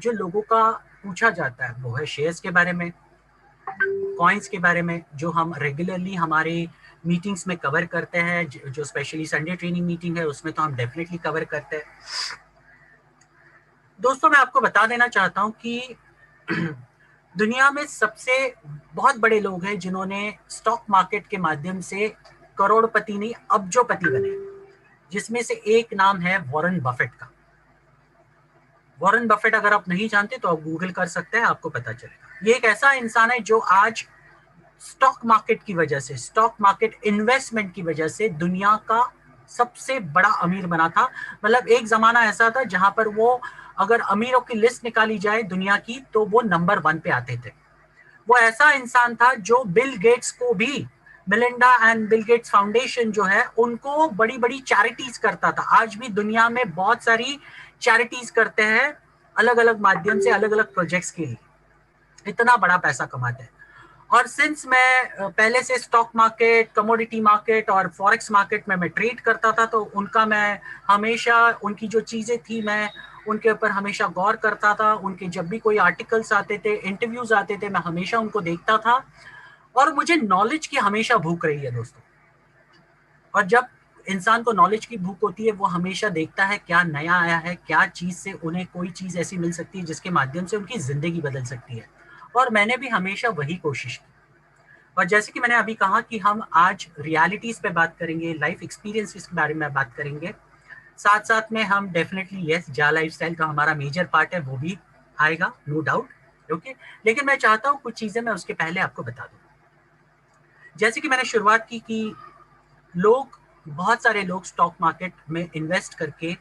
जो लोगों का पूछा जाता है वो है शेयर्स के बारे में, कॉइन्स के बारे में, जो हम रेगुलरली हमारे मीटिंग्स में कवर करते हैं, जो स्पेशली संडे ट्रेनिंग मीटिंग है उसमें तो हम डेफिनेटली कवर करते हैं। दोस्तों मैं आपको बता देना चाहता हूं कि दुनिया में सबसे बहुत बड़े लोग हैं जिन्होंने स्टॉक मार्केट के माध्यम से करोड़पति नहीं अब्जोपति बने, जिसमें से एक नाम है वॉरेन बफेट का। वॉरेन बफेट अगर आप नहीं जानते तो आप गूगल कर सकते हैं, आपको पता चलेगा। ये एक ऐसा इंसान है जो आज स्टॉक मार्केट की वजह से, स्टॉक मार्केट इन्वेस्टमेंट की वजह से दुनिया का सबसे बड़ा अमीर बना था। मतलब एक जमाना ऐसा था जहां पर वो, अगर अमीरों की लिस्ट निकाली जाए दुनिया की, तो वो नंबर 1 पे आते थे। वो ऐसा इंसान था जो बिल गेट्स को भी, Melinda and Bill Gates foundation जो है, उनको बड़ी बड़ी चैरिटीज करता था। आज भी दुनिया में बहुत सारी चैरिटीज करते हैं अलग अलग माध्यम से, अलग अलग प्रोजेक्ट्स के लिए। इतना बड़ा पैसा कमाते हैं। और सिंस मैं पहले से स्टॉक मार्केट, कमोडिटी मार्केट और फॉरेक्स मार्केट में मैं ट्रेड करता था, तो उनका मैं हमेशा, उनकी जो चीज़ें थी मैं उनके ऊपर हमेशा गौर करता था। उनके जब भी कोई आर्टिकल्स आते थे, इंटरव्यूज आते थे, मैं हमेशा उनको देखता था। और मुझे नॉलेज की हमेशा भूख रही है दोस्तों। और जब इंसान को नॉलेज की भूख होती है, वो हमेशा देखता है क्या नया आया है, क्या चीज़ से उन्हें कोई चीज़ ऐसी मिल सकती है जिसके माध्यम से उनकी ज़िंदगी बदल सकती है। और मैंने भी हमेशा वही कोशिश की। और जैसे कि मैंने अभी कहा कि हम आज रियलिटीज पे बात करेंगे, लाइफ एक्सपीरियंसेस के बारे में बात करेंगे। साथ साथ में हम डेफिनेटली यस, जा लाइफस्टाइल का हमारा मेजर पार्ट है, वो भी आएगा, नो डाउट। ओके, लेकिन मैं चाहता हूँ कुछ चीजें मैं उसके पहले आपको बता दूं। जैसे कि मैंने शुरुआत की कि लोग, बहुत सारे लोग स्टॉक मार्केट में इन्वेस्ट करके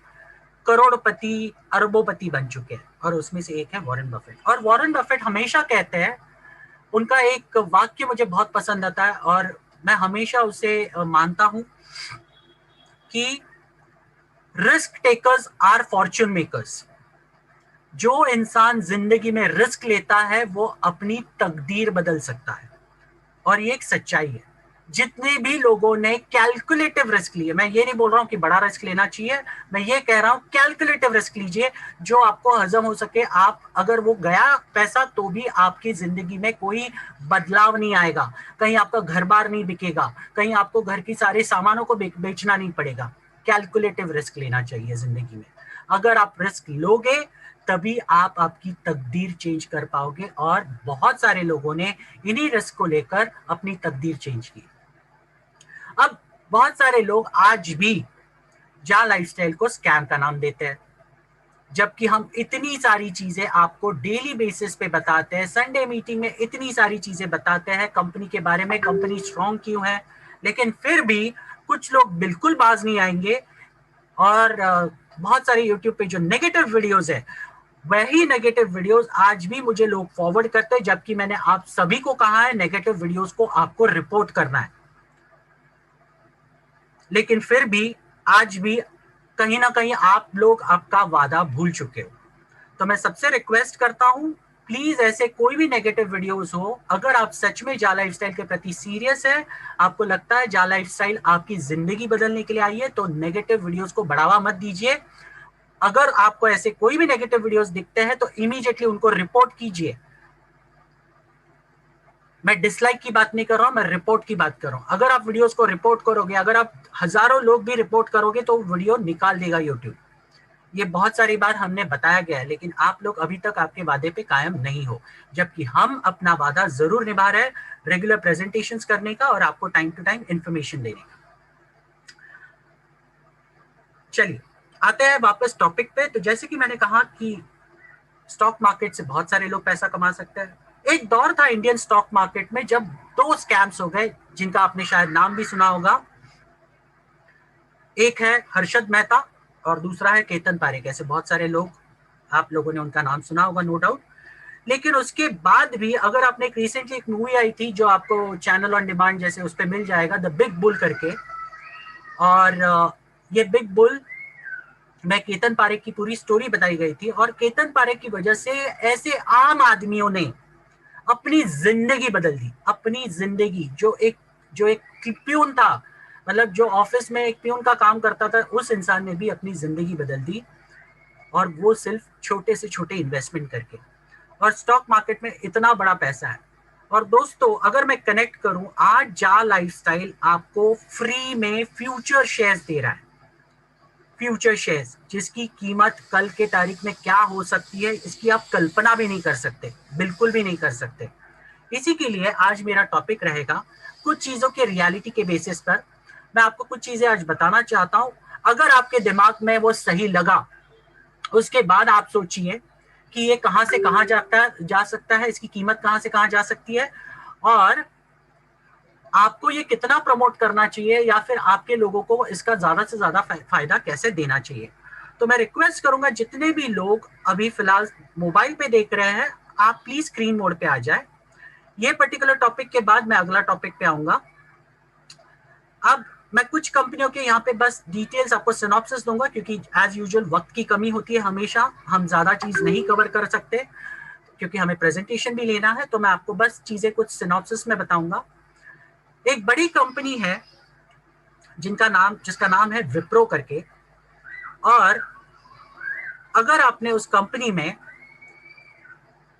करोड़पति, अरबोपति बन चुके हैं, और उसमें से एक है वॉरेन बफेट। और वॉरेन बफेट हमेशा कहते हैं, उनका एक वाक्य मुझे बहुत पसंद आता है और मैं हमेशा उसे मानता हूं कि risk takers are fortune makers. जो इंसान जिंदगी में रिस्क लेता है वो अपनी तकदीर बदल सकता है। और ये एक सच्चाई है। जितने भी लोगों ने कैलकुलेटिव रिस्क लिए, मैं ये नहीं बोल रहा हूं कि बड़ा रिस्क लेना चाहिए, मैं ये कह रहा हूं कैलकुलेटिव रिस्क लीजिए जो आपको हजम हो सके। आप, अगर वो गया पैसा तो भी आपकी जिंदगी में कोई बदलाव नहीं आएगा, कहीं आपका घर बार नहीं बिकेगा, कहीं आपको घर की सारे सामानों को बेचना नहीं पड़ेगा। कैलकुलेटिव रिस्क लेना चाहिए जिंदगी में। अगर आप रिस्क लोगे तभी आप आपकी तकदीर चेंज कर पाओगे। और बहुत सारे लोगों ने इन्हीं रिस्क को लेकर अपनी तकदीर चेंज की। अब बहुत सारे लोग आज भी जा लाइफस्टाइल को स्कैम का नाम देते हैं, जबकि हम इतनी सारी चीजें आपको डेली बेसिस पे बताते हैं, संडे मीटिंग में इतनी सारी चीजें बताते हैं कंपनी के बारे में, कंपनी स्ट्रांग क्यों है। लेकिन फिर भी कुछ लोग बिल्कुल बाज नहीं आएंगे। और बहुत सारे यूट्यूब पे जो नेगेटिव वीडियोस है, वही नेगेटिव वीडियोस आज भी मुझे लोग फॉरवर्ड करते हैं, जबकि मैंने आप सभी को कहा है नेगेटिव वीडियोस को आपको रिपोर्ट करना है। लेकिन फिर भी आज भी कहीं ना कहीं आप लोग आपका वादा भूल चुके हो। तो मैं सबसे रिक्वेस्ट करता हूं, प्लीज ऐसे कोई भी नेगेटिव वीडियोस हो, अगर आप सच में जा लाइफस्टाइल के प्रति सीरियस है, आपको लगता है जा लाइफस्टाइल आपकी जिंदगी बदलने के लिए आई है, तो नेगेटिव वीडियोस को बढ़ावा मत दीजिए। अगर आपको ऐसे कोई भी नेगेटिव वीडियोस दिखते हैं तो इमीडिएटली उनको रिपोर्ट कीजिए। मैं डिसलाइक की बात नहीं कर रहा हूं, मैं रिपोर्ट की बात कर रहा हूं। अगर आप वीडियोस को रिपोर्ट करोगे, अगर आप हजारों लोग भी रिपोर्ट करोगे तो वीडियो निकाल देगा यूट्यूब। ये बहुत सारी बार हमने बताया गया है, लेकिन आप लोग अभी तक आपके वादे पे कायम नहीं हो, जबकि हम अपना वादा जरूर निभा रहे हैं, रेगुलर प्रेजेंटेशंस करने का और आपको टाइम टू टाइम इंफॉर्मेशन देने का। चलिए आते हैं वापस टॉपिक पे। तो जैसे कि मैंने कहा कि स्टॉक मार्केट से बहुत सारे लोग पैसा कमा सकते हैं। एक दौर था इंडियन स्टॉक मार्केट में जब दो स्कैम्स हो गए जिनका आपने शायद नाम भी सुना होगा। एक है हर्षद मेहता और दूसरा है केतन पारेख। ऐसे बहुत सारे लोग, आप लोगों ने उनका नाम सुना होगा नो डाउट। लेकिन उसके बाद भी, अगर आपने रिसेंटली एक मूवी आई थी जो आपको चैनल ऑन डिमांड जैसे उस पर मिल जाएगा, द बिग बुल करके। और ये बिग बुल में केतन पारेख की पूरी स्टोरी बताई गई थी। और केतन पारेख की वजह से ऐसे आम आदमियों ने अपनी जिंदगी बदल दी। अपनी जिंदगी, जो एक प्यून था, मतलब जो ऑफिस में एक प्यून का काम करता था, उस इंसान ने भी अपनी जिंदगी बदल दी। और वो सिर्फ छोटे से छोटे इन्वेस्टमेंट करके। और स्टॉक मार्केट में इतना बड़ा पैसा है। और दोस्तों अगर मैं कनेक्ट करूं, आज जा लाइफस्टाइल आपको फ्री में फ्यूचर शेयर्स दे रहा है। फ्यूचर शेयर्स जिसकी कीमत कल के तारीख में क्या हो सकती है इसकी आप कल्पना भी नहीं कर सकते, बिल्कुल भी नहीं कर सकते। इसी के लिए आज मेरा टॉपिक रहेगा कुछ चीजों के रियलिटी के बेसिस पर मैं आपको कुछ चीजें आज बताना चाहता हूं। अगर आपके दिमाग में वो सही लगा उसके बाद आप सोचिए कि ये कहां से कहां जा सकता है, इसकी कीमत कहां से कहां जा सकती है, और आपको ये कितना प्रमोट करना चाहिए या फिर आपके लोगों को इसका ज्यादा से ज्यादा फायदा कैसे देना चाहिए। तो मैं रिक्वेस्ट करूंगा जितने भी लोग अभी फिलहाल मोबाइल पे देख रहे हैं, आप प्लीज स्क्रीन मोड पे आ जाए। ये पर्टिकुलर टॉपिक के बाद मैं अगला टॉपिक पे आऊंगा। अब मैं कुछ कंपनियों के यहाँ पे बस डिटेल्स आपको सिनॉप्सिस दूंगा, क्योंकि एज यूजुअल वक्त की कमी होती है, हमेशा हम ज्यादा चीज नहीं कवर कर सकते क्योंकि हमें प्रेजेंटेशन भी लेना है। तो मैं आपको बस चीजें कुछ सिनॉप्सिस में बताऊंगा। एक बड़ी कंपनी है जिसका नाम है विप्रो करके, और अगर आपने उस कंपनी में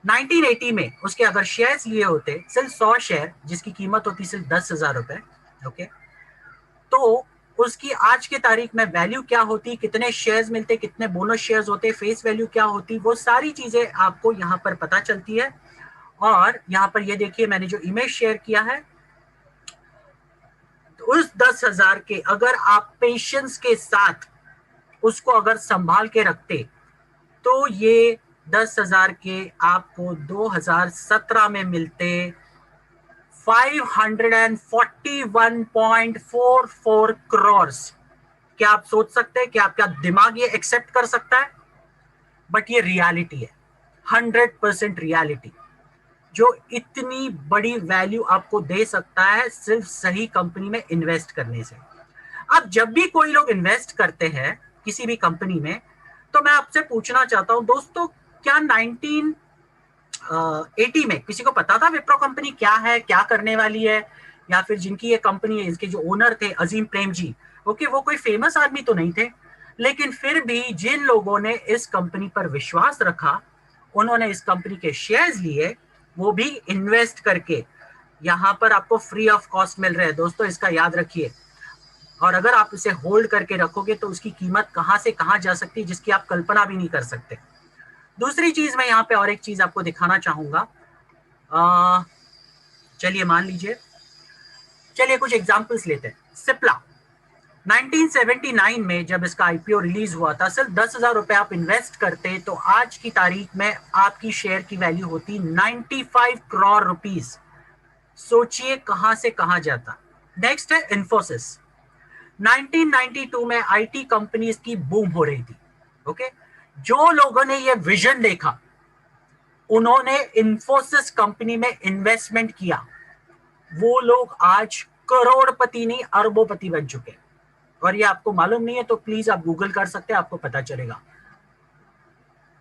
1980 में उसके अगर शेयर्स लिए होते, सिर्फ 100 शेयर जिसकी कीमत होती सिर्फ 10,000 रुपए, ओके, तो उसकी आज के तारीख में वैल्यू क्या होती, कितने शेयर्स मिलते, कितने बोनस शेयर्स होते, फेस वैल्यू क्या होती, वो सारी चीजें आपको यहाँ पर पता चलती है। और यहाँ पर ये देखिए मैंने जो इमेज शेयर किया है, तो उस 10,000 के अगर आप पेशेंस के साथ उसको अगर संभाल के रखते तो ये 10,000 के आपको 2017 में मिलते 541.44 करोड़। क्या आप सोच सकते हैं कि आपका दिमाग ये एक्सेप्ट कर सकता है? बट ये रियलिटी है, 100% रियलिटी, जो इतनी बड़ी वैल्यू आपको दे सकता है सिर्फ सही कंपनी में इन्वेस्ट करने से। अब जब भी कोई लोग इन्वेस्ट करते हैं किसी भी कंपनी में, तो मैं आपसे पूछना चाहता हूं दोस्तों, क्या 1980 में किसी को पता था विप्रो कंपनी क्या है, क्या करने वाली है, या फिर जिनकी ये कंपनी है, इसके जो ओनर थे अजीम प्रेम जी, ओके, वो कोई फेमस आदमी तो नहीं थे, लेकिन फिर भी जिन लोगों ने इस कंपनी पर विश्वास रखा, उन्होंने इस कंपनी के शेयर्स लिए, वो भी इन्वेस्ट करके। यहां पर आपको फ्री ऑफ कॉस्ट मिल रहे हैं दोस्तों, इसका याद रखिए। और अगर आप इसे होल्ड करके रखोगे तो उसकी कीमत कहां से कहां जा सकती है जिसकी आप कल्पना भी नहीं कर सकते। दूसरी चीज मैं यहाँ पे और एक चीज आपको दिखाना चाहूंगा। चलिए मान लीजिए, चलिए कुछ एग्जांपल्स लेते हैं। सिप्ला 1979 में जब इसका आईपीओ रिलीज हुआ था, सिर्फ 10,000 रुपए आप इन्वेस्ट करते तो आज की तारीख में आपकी शेयर की वैल्यू होती 95 करोड़ रुपीस। सोचिए कहां से कहां जाता। नेक्स्ट है इन्फोसिस। 1992 में आईटी कंपनीज की बूम हो रही थी, ओके, जो लोगों ने ये विजन देखा उन्होंने इन्फोसिस कंपनी में इन्वेस्टमेंट किया, वो लोग आज करोड़पति नहीं अरबोपति बन चुके। और ये आपको मालूम नहीं है तो प्लीज आप गूगल कर सकते हैं, आपको पता चलेगा।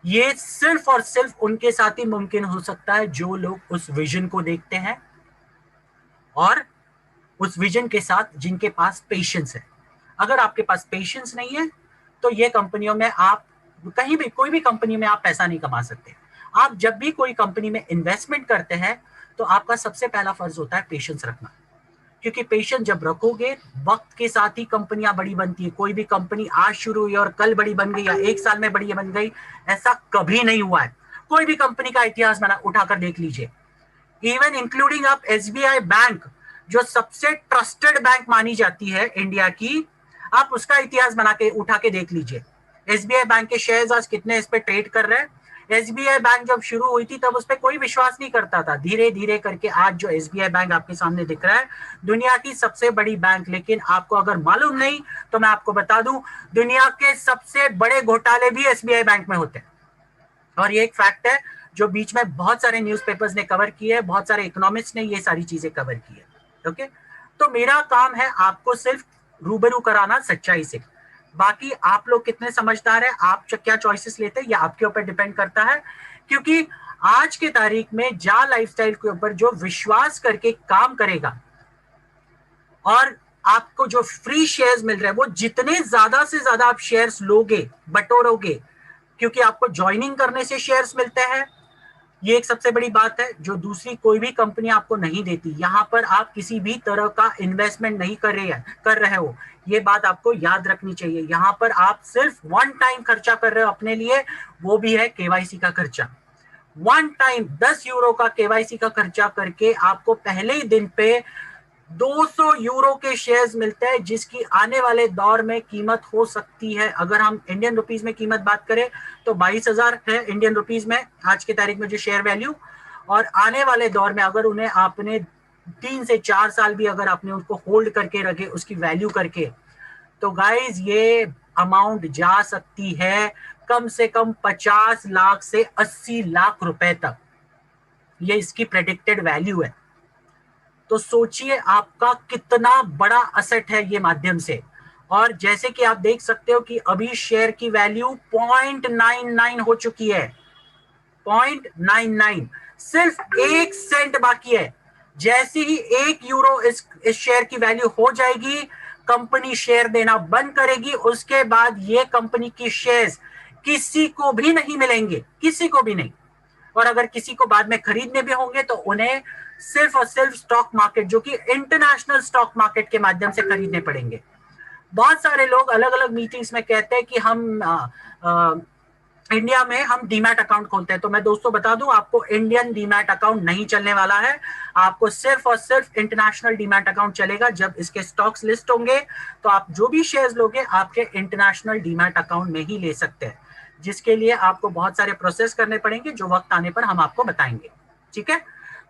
ये सिर्फ और सिर्फ उनके साथ ही मुमकिन हो सकता है जो लोग उस विजन को देखते हैं और उस विजन के साथ जिनके पास पेशेंस है। अगर आपके पास पेशेंस नहीं है तो ये कंपनियों में आप कहीं भी कोई भी कंपनी में आप पैसा नहीं कमा सकते। आप जब भी कोई कंपनी में इन्वेस्टमेंट करते हैं तो आपका सबसे पहला फर्ज होता है पेशेंस रखना, क्योंकि पेशेंस जब रखोगे वक्त के साथ ही कंपनियां बड़ी बनती है। कोई भी कंपनी आज शुरू हुई और कल बड़ी बन गई या एक साल में बड़ी बन गई, ऐसा कभी नहीं हुआ है। कोई भी कंपनी का इतिहास बना उठाकर देख लीजिए, इवन इंक्लूडिंग आप एसबीआई बैंक जो सबसे ट्रस्टेड बैंक मानी जाती है इंडिया की, आप उसका इतिहास बना के उठा के देख लीजिए। एसबीआई बैंक के शेयर्स आज कितने इस पे ट्रेड कर रहे हैं। एसबीआई बैंक जब शुरू हुई थी तब उस पर कोई विश्वास नहीं करता था। धीरे धीरे करके आज जो एसबीआई बैंक आपके सामने दिख रहा है, दुनिया की सबसे बड़ी बैंक। लेकिन आपको अगर मालूम नहीं तो मैं आपको बता दूं, दुनिया के सबसे बड़े घोटाले भी एसबीआई बैंक में होते हैं। और ये एक फैक्ट है जो बीच में बहुत सारे न्यूज़पेपर्स ने कवर किए है, बहुत सारे इकोनॉमिस्ट ने ये सारी चीजें कवर की है, ओके। तो मेरा काम है आपको सिर्फ रूबरू कराना सच्चाई से। बाकी आप लोग कितने समझदार हैं, आप क्या चॉइसेस लेते हैं, ये आपके ऊपर डिपेंड करता है। क्योंकि आज के तारीख में जा लाइफस्टाइल के ऊपर जो विश्वास करके काम करेगा और आपको जो फ्री शेयर्स मिल रहे हैं, वो जितने ज्यादा से ज्यादा आप शेयर्स लोगे, बटोरोगे, क्योंकि आपको ज्वाइनिंग करने से शेयर्स मिलते हैं। ये एक सबसे बड़ी बात है जो दूसरी कोई भी कंपनी आपको नहीं देती। यहाँ पर आप किसी भी तरह का इन्वेस्टमेंट नहीं कर रहे हो, ये बात आपको याद रखनी चाहिए। यहाँ पर आप सिर्फ वन टाइम खर्चा कर रहे हो अपने लिए, वो भी है केवाईसी का खर्चा। वन टाइम 10 यूरो का केवाईसी का खर्चा करके आपको पहले ही दिन पे 200 यूरो के शेयर्स मिलते हैं, जिसकी आने वाले दौर में कीमत हो सकती है, अगर हम इंडियन रुपीस में कीमत बात करें तो 22,000 है इंडियन रुपीस में आज की तारीख में जो शेयर वैल्यू। और आने वाले दौर में अगर उन्हें आपने 3 से 4 साल भी अगर आपने उसको होल्ड करके रखे उसकी वैल्यू करके, तो गाइज ये अमाउंट जा सकती है कम से कम 50 लाख से 80 लाख रुपए तक। ये इसकी प्रेडिक्टेड वैल्यू है। तो सोचिए आपका कितना बड़ा असेट है ये माध्यम से। और जैसे कि आप देख सकते हो कि अभी शेयर की वैल्यू 0.99 हो चुकी है, 0.99, सिर्फ 1 सेंट बाकी है। जैसे ही 1 यूरो इस शेयर की वैल्यू हो जाएगी, कंपनी शेयर देना बंद करेगी, उसके बाद ये कंपनी की शेयर्स किसी को भी नहीं मिलेंगे, किसी को भी नहीं। और अगर किसी को बाद में खरीदने भी होंगे तो उन्हें सिर्फ और सिर्फ स्टॉक मार्केट, जो कि इंटरनेशनल स्टॉक मार्केट के माध्यम से खरीदने पड़ेंगे। बहुत सारे लोग अलग अलग मीटिंग्स में कहते हैं कि हम इंडिया में हम डीमैट अकाउंट खोलते हैं। तो मैं दोस्तों बता दूं, आपको इंडियन डीमैट अकाउंट नहीं चलने वाला है। आपको सिर्फ और सिर्फ इंटरनेशनल डीमैट अकाउंट चलेगा। जब इसके स्टॉक्स लिस्ट होंगे तो आप जो भी शेयर्स लोगे आपके इंटरनेशनल डीमैट अकाउंट में ही ले सकते हैं, जिसके लिए आपको बहुत सारे प्रोसेस करने पड़ेंगे जो वक्त आने पर हम आपको बताएंगे। ठीक है,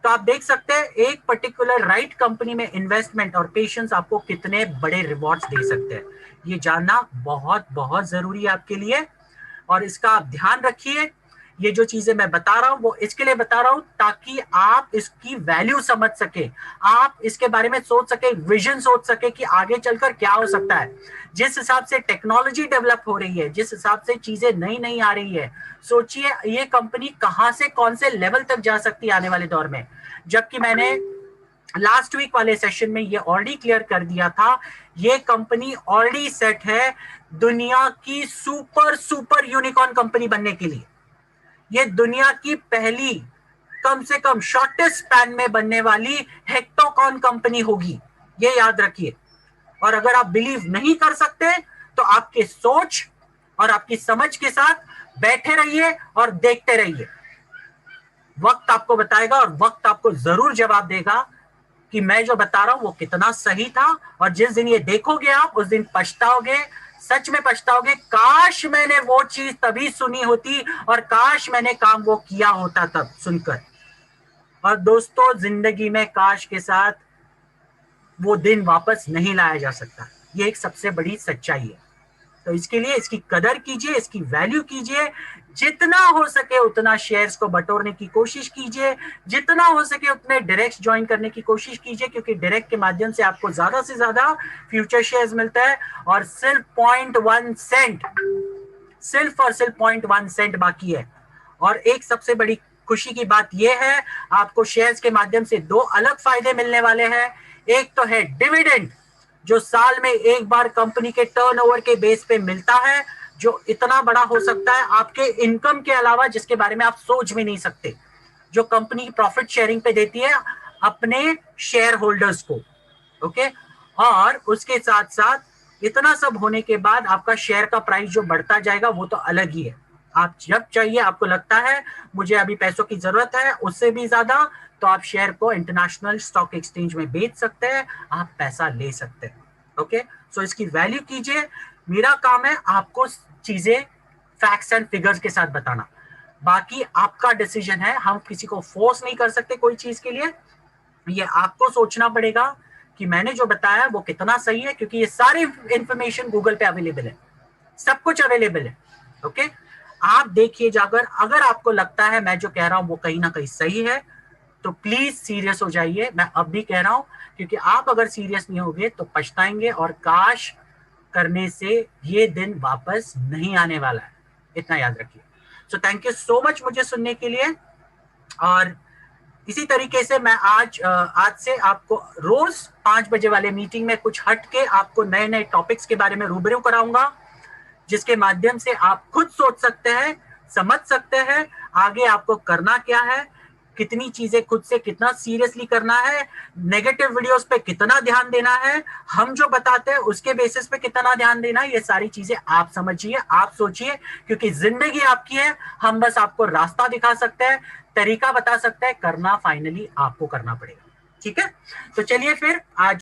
तो आप देख सकते हैं एक पर्टिकुलर राइट कंपनी में इन्वेस्टमेंट और पेशेंस आपको कितने बड़े रिवॉर्ड्स दे सकते हैं। ये जानना बहुत बहुत जरूरी है आपके लिए, और इसका आप ध्यान रखिए। ये जो चीजें मैं बता रहा हूं वो इसके लिए बता रहा हूं ताकि आप इसकी वैल्यू समझ सके, आप इसके बारे में सोच सके, विजन सोच सके कि आगे चलकर क्या हो सकता है। जिस हिसाब से टेक्नोलॉजी डेवलप हो रही है, जिस हिसाब से चीजें नई नई आ रही है, सोचिए ये कंपनी कहां से कौन से लेवल तक जा सकती है आने वाले दौर में। जबकि मैंने लास्ट वीक वाले सेशन में ये ऑलरेडी क्लियर कर दिया था, ये कंपनी ऑलरेडी सेट है दुनिया की सुपर सुपर यूनिकॉर्न कंपनी बनने के लिए। ये दुनिया की पहली कम से कम शॉर्टेस्ट स्पैन में बनने वाली हेक्टोकॉन कंपनी होगी, ये याद रखिए। और अगर आप बिलीव नहीं कर सकते तो आपके सोच और आपकी समझ के साथ बैठे रहिए और देखते रहिए। वक्त आपको बताएगा और वक्त आपको जरूर जवाब देगा कि मैं जो बता रहा हूं वो कितना सही था। और जिस दिन ये देखोगे आप उस दिन पछताओगे, सच में पछताओगे, काश मैंने वो चीज तभी सुनी होती और काश मैंने काम वो किया होता तब सुनकर। और दोस्तों जिंदगी में काश के साथ वो दिन वापस नहीं लाया जा सकता, ये एक सबसे बड़ी सच्चाई है। तो इसके लिए इसकी कदर कीजिए, इसकी वैल्यू कीजिए, जितना हो सके उतना शेयर्स को बटोरने की कोशिश कीजिए, जितना हो सके उतने डायरेक्ट ज्वाइन करने की कोशिश कीजिए, क्योंकि डायरेक्ट के माध्यम से आपको ज्यादा से ज्यादा फ्यूचर शेयर्स मिलता है। और सिर्फ 0.1 सेंट, सिर्फ और सिर्फ 0.1 सेंट बाकी है। और एक सबसे बड़ी खुशी की बात यह है, आपको शेयर्स के माध्यम से 2 अलग फायदे मिलने वाले हैं। एक तो है डिविडेंड, जो साल में एक बार कंपनी के टर्नओवर के बेस पे मिलता है, जो इतना बड़ा हो सकता है आपके इनकम के अलावा, जिसके बारे में आप सोच भी नहीं सकते, जो कंपनी प्रॉफिट शेयरिंग पे देती है अपने शेयर होल्डर्स को। ओके, और उसके साथ साथ इतना सब होने के बाद आपका शेयर का प्राइस जो बढ़ता जाएगा वो तो अलग ही है। आप जब चाहिए, आपको लगता है मुझे अभी पैसों की जरूरत है उससे भी ज्यादा, तो आप शेयर को इंटरनेशनल स्टॉक एक्सचेंज में बेच सकते हैं, आप पैसा ले सकते हैं। ओके, सो इसकी वैल्यू कीजिए। मेरा काम है आपको चीजें फैक्ट्स एंड फिगर्स के साथ बताना, बाकी आपका डिसीजन है। हम किसी को फोर्स नहीं कर सकते कोई चीज के लिए, ये आपको सोचना पड़ेगा कि मैंने जो बताया वो कितना सही है, क्योंकि ये सारी इंफॉर्मेशन गूगल पे अवेलेबल है, सब कुछ अवेलेबल है। ओके, आप देखिए जाकर, अगर आपको लगता है मैं जो कह रहा हूं वो कहीं ना कहीं सही है तो प्लीज सीरियस हो जाइए। मैं अब भी कह रहा हूं, क्योंकि आप अगर सीरियस नहीं होगे तो पछताएंगे, और काश करने से ये दिन वापस नहीं आने वाला है, इतना याद रखिए। So thank you so much मुझे सुनने के लिए। और इसी तरीके से मैं आज से आपको रोज 5 बजे वाले मीटिंग में कुछ हट के आपको नए नए टॉपिक्स के बारे में रूबरू कराऊंगा। जिसके माध्यम से आप खुद सोच सकते हैं, समझ सकते हैं आगे आपको करना क्या है, कितनी चीजें खुद से कितना सीरियसली करना है, नेगेटिव वीडियोस पे कितना ध्यान देना है, हम जो बताते हैं उसके बेसिस पे कितना ध्यान देना है। ये सारी चीजें आप समझिए, आप सोचिए, क्योंकि जिंदगी आपकी है। हम बस आपको रास्ता दिखा सकते हैं, तरीका बता सकते हैं, करना फाइनली आपको करना पड़ेगा। ठीक है, तो चलिए फिर आज